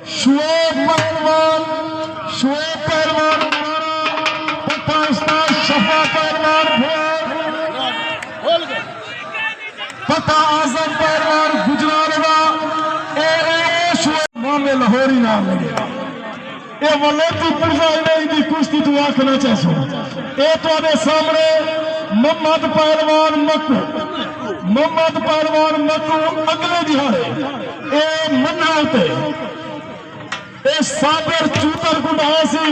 शुएब पहलवान, शुएब पहलवान पाकिस्तान, शफा पहलवान पता आजम पहलवान गुजरात मामे लाहौरी नाम लगेगा ये वलोती पुरजाई दी कुश्ती तू आखना चाहसो ये तुहाडे सामने मोहम्मद पहलवान मक्कू अगले दिहाड़े ये मन्ना ते ये सागर चूतर गुंडा सी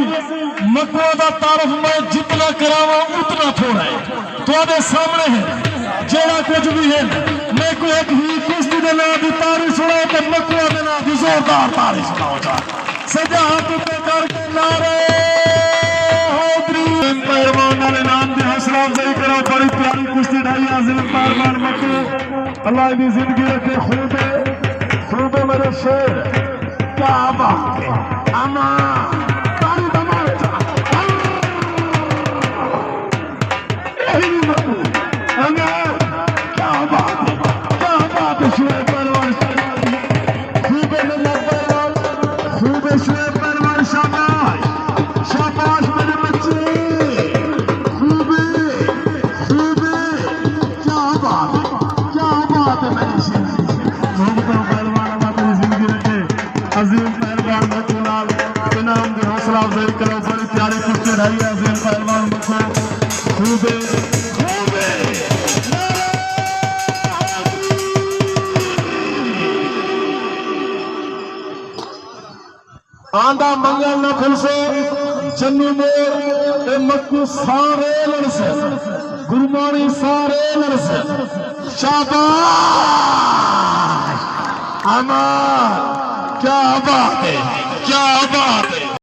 मक्कू दा तारफ मैं जितना करावा उतना थोड़ा है तुहाडे सामने है जेड़ा कुछ भी है मैं को एक ही कुश्ती दे नाम दी तारीफ सुनाओ ते मक्कू दे नाम दी जोरदार तारीफ सुनाओ जा सजा हाथ पे करके नारे हैदरी पहलवान वाले नाम दे हौसला अफजाई करो बड़ी प्यारी कुश्ती ढाई आजिम पहलवान मक्कू अल्लाह दी जिंदगी रखे खूब मेरे शेर क्या बात है अमा तारी दमाचा यही मक्कू अमा क्या बात है शुएब पहलवान खूब शुएब पहलवान शाबाश मेरे बच्चे खूबे क्या बात है मेरी पहलवान हमारी जिंदगी रखे अजीम पहलवान मक्कू लाल इनाम दे हौसला अफजाई करो बड़ी प्यारी कुश्ती ढाई अजीम पहलवान मक्कू खूबे आंदा मंगल न खुलसे चन्नू मोर मक्कू सारे लड़से गुरबाणी सारे लड़से शाबाश अमर क्या बात है